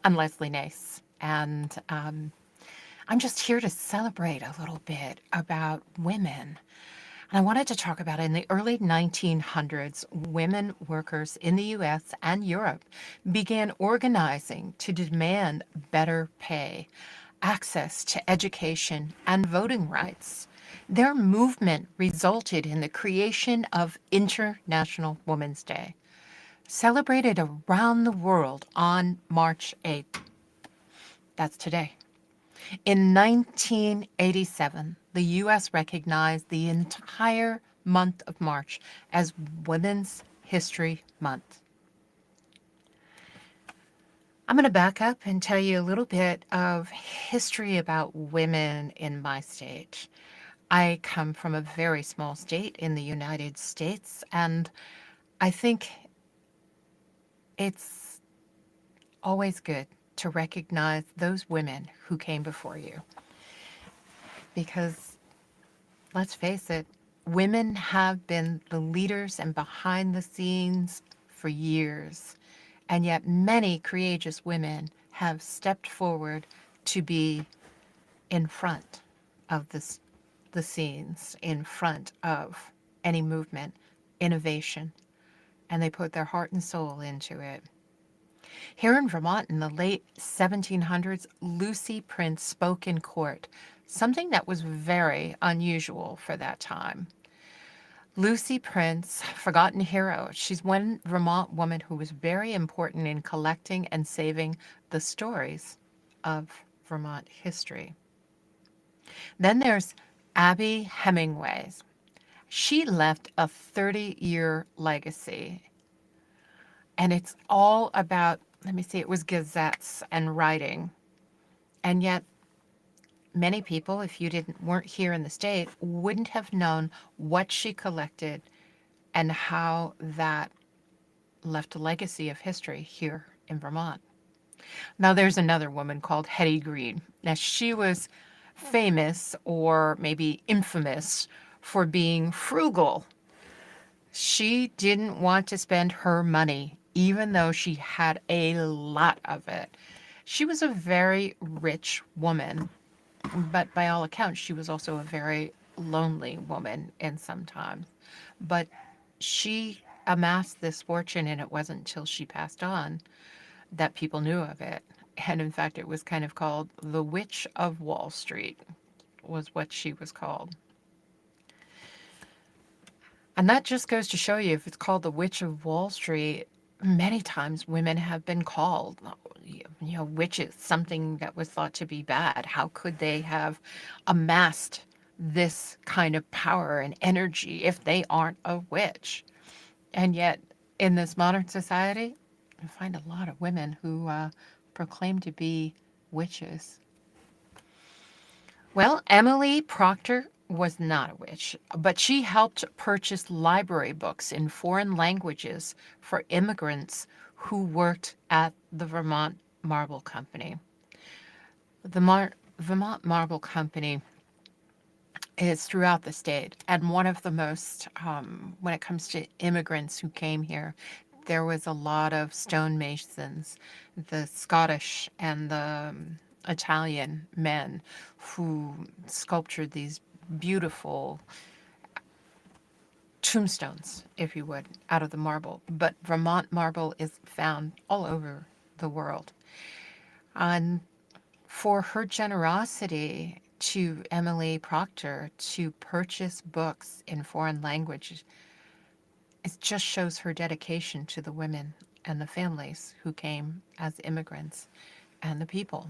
I'm Leslie Nace, and I'm just here to celebrate a little bit about women. And I wanted to talk about in the early 1900s, women workers in the US and Europe began organizing to demand better pay, access to education, and voting rights. Their movement resulted in the creation of International Women's Day, celebrated around the world on March 8th. That's today. In 1987, the U.S. recognized the entire month of March as Women's History Month. I'm going to back up and tell you a little bit of history about women in my state. I come from a very small state in the United States, and I think it's always good to recognize those women who came before you. Because let's face it, women have been the leaders and behind the scenes for years. And yet, many courageous women have stepped forward to be in front of the scenes, in front of any movement, innovation, and they put their heart and soul into it. Here in Vermont in the late 1700s, Lucy Prince spoke in court, something that was very unusual for that time. Lucy Prince, forgotten hero, she's one Vermont woman who was very important in collecting and saving the stories of Vermont history. Then there's Abby Hemingway. She left a 30-year legacy, and it's all about, let me see, it was gazettes and writing. And yet, many people, if you weren't here in the state, wouldn't have known what she collected and how that left a legacy of history here in Vermont. Now, there's another woman called Hetty Green. Now, she was famous, or maybe infamous, for being frugal. She didn't want to spend her money, even though she had a lot of it. She was a very rich woman, but by all accounts, she was also a very lonely woman in some times. But she amassed this fortune, and it wasn't until she passed on that people knew of it. And in fact, it was kind of called the Witch of Wall Street, was what she was called. And that just goes to show you, if it's called the Witch of Wall Street, many times women have been called, witches, something that was thought to be bad. How could they have amassed this kind of power and energy if they aren't a witch? And yet, in this modern society, you find a lot of women who proclaim to be witches. Well, Emily Proctor was not a witch, but she helped purchase library books in foreign languages for immigrants who worked at the Vermont Marble Company. The Vermont Marble Company is throughout the state, and one of the most, when it comes to immigrants who came here, there was a lot of stonemasons, the Scottish and the Italian men who sculptured these beautiful tombstones, if you would, out of the marble. But Vermont marble is found all over the world. And for her generosity to Emily Proctor to purchase books in foreign languages, it just shows her dedication to the women and the families who came as immigrants and the people.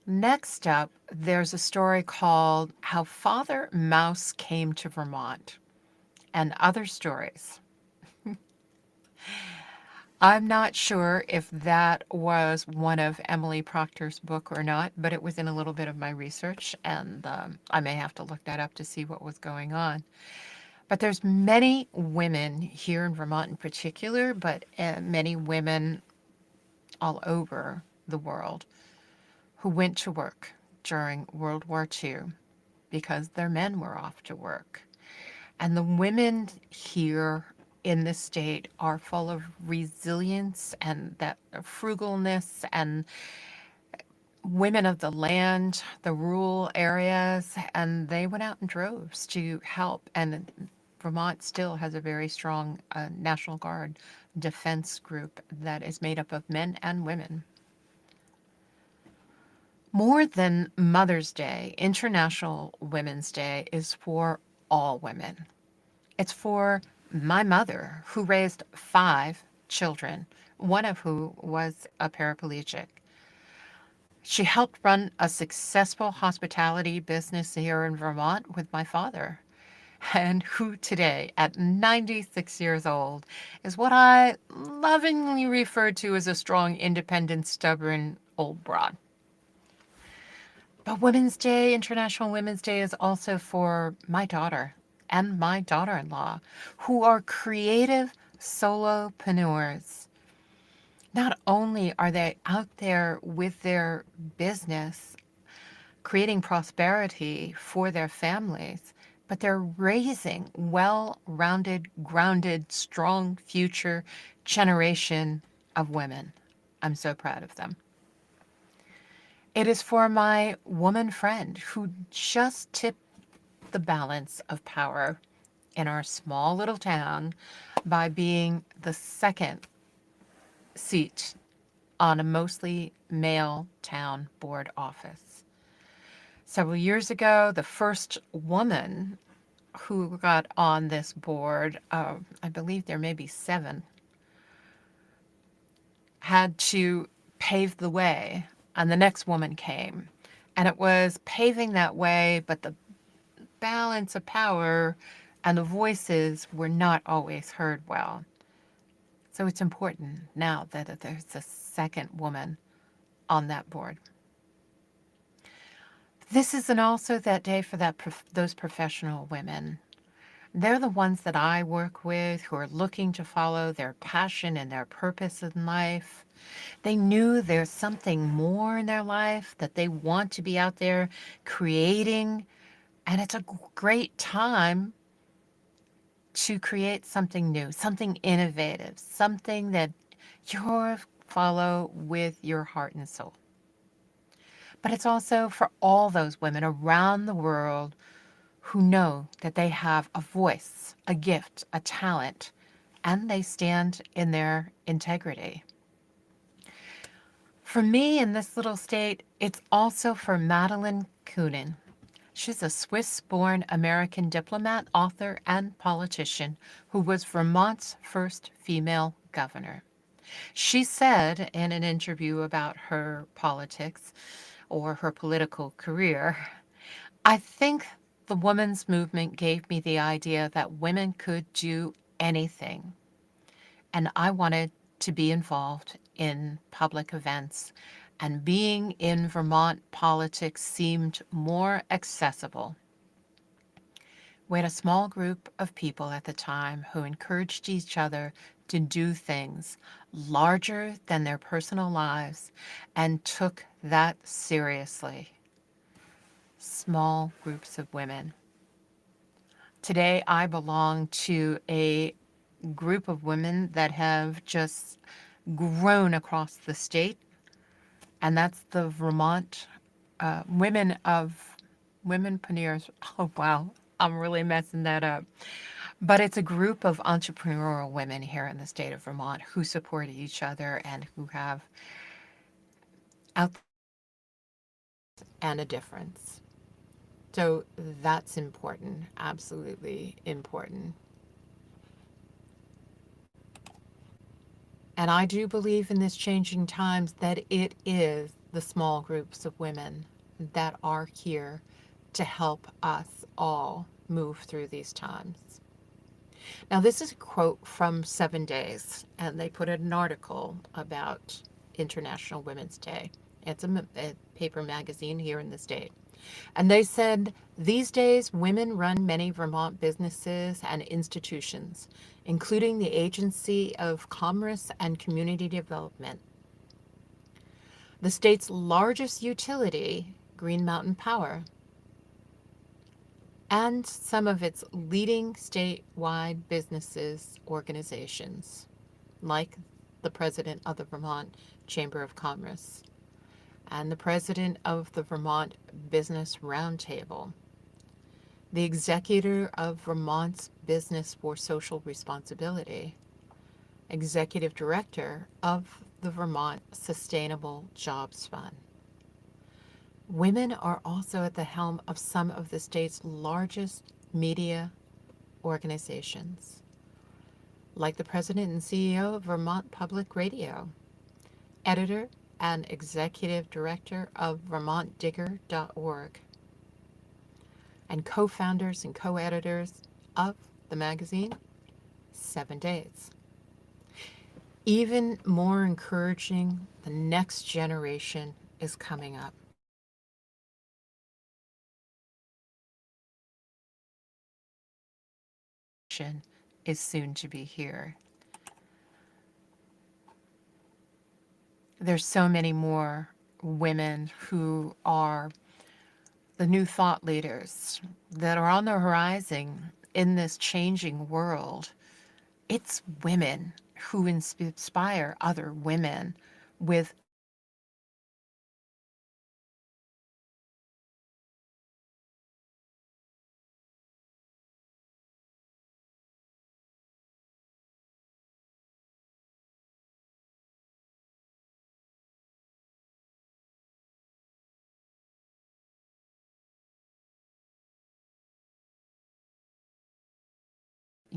Next up, there's a story called How Father Mouse Came to Vermont and Other Stories. I'm not sure if that was one of Emily Proctor's book or not, but it was in a little bit of my research, and I may have to look that up to see what was going on. But there's many women here in Vermont in particular, but many women all over the world who went to work during World War II because their men were off to work. And the women here in this state are full of resilience and that frugalness, and women of the land, the rural areas, and they went out in droves to help. And Vermont still has a very strong National Guard defense group that is made up of men and women. More than Mother's Day, International Women's Day is for all women. It's for my mother, who raised 5 children, one of who was a paraplegic. She helped run a successful hospitality business here in Vermont with my father, and who today, at 96 years old, is what I lovingly refer to as a strong, independent, stubborn old broad. But Women's Day, International Women's Day, is also for my daughter and my daughter-in-law, who are creative solopreneurs. Not only are they out there with their business, creating prosperity for their families, but they're raising well-rounded, grounded, strong future generation of women. I'm so proud of them. It is for my woman friend who just tipped the balance of power in our small little town by being the second seat on a mostly male town board office. Several years ago, the first woman who got on this board, I believe there may be 7, had to pave the way, and the next woman came. And it was paving that way, but the balance of power and the voices were not always heard well. So it's important now that there's a second woman on that board. This isn't also that day for those professional women. They're the ones that I work with who are looking to follow their passion and their purpose in life. They knew there's something more in their life, that they want to be out there creating, and it's a great time to create something new, something innovative, something that you follow with your heart and soul. But it's also for all those women around the world who know that they have a voice, a gift, a talent, and they stand in their integrity. For me in this little state, it's also for Madeleine Kunin. She's a Swiss-born American diplomat, author, and politician who was Vermont's first female governor. She said in an interview about her politics or her political career, "I think the women's movement gave me the idea that women could do anything, and I wanted to be involved in public events, and being in Vermont politics seemed more accessible." We had a small group of people at the time who encouraged each other to do things larger than their personal lives and took that seriously. Small groups of women. Today, I belong to a group of women that have just grown across the state, and that's the Vermont Womenpreneurs. Oh, wow, I'm really messing that up. But it's a group of entrepreneurial women here in the state of Vermont who support each other and who have out and a difference. So that's important, absolutely important. And I do believe in this changing times that it is the small groups of women that are here to help us all move through these times. Now, this is a quote from 7 Days, and they put an article about International Women's Day. It's a paper magazine here in the state. And they said, "These days, women run many Vermont businesses and institutions, including the Agency of Commerce and Community Development. The state's largest utility, Green Mountain Power, and some of its leading statewide businesses organizations, like the president of the Vermont Chamber of Commerce and the president of the Vermont Business Roundtable, the executor of Vermont's Business for Social Responsibility, executive director of the Vermont Sustainable Jobs Fund. Women are also at the helm of some of the state's largest media organizations, like the president and CEO of Vermont Public Radio, editor and executive director of VermontDigger.org, and co-founders and co-editors of the magazine 7 Days. Even more encouraging, the next generation is coming up. Is soon to be here. There's so many more women who are the new thought leaders that are on the horizon in this changing world. It's women who inspire other women with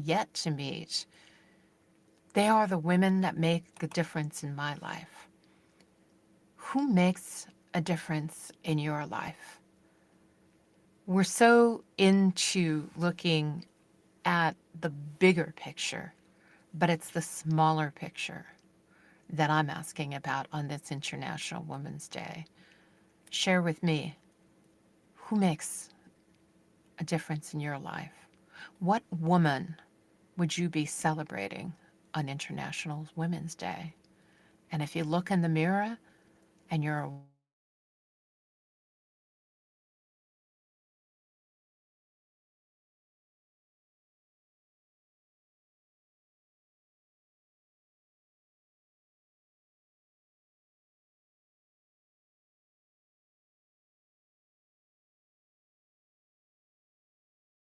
yet to meet. They are the women that make a difference in my life. Who makes a difference in your life? We're so into looking at the bigger picture, but it's the smaller picture that I'm asking about on this International Women's Day. Share with me, who makes a difference in your life? What woman would you be celebrating on International Women's Day? And if you look in the mirror and you're a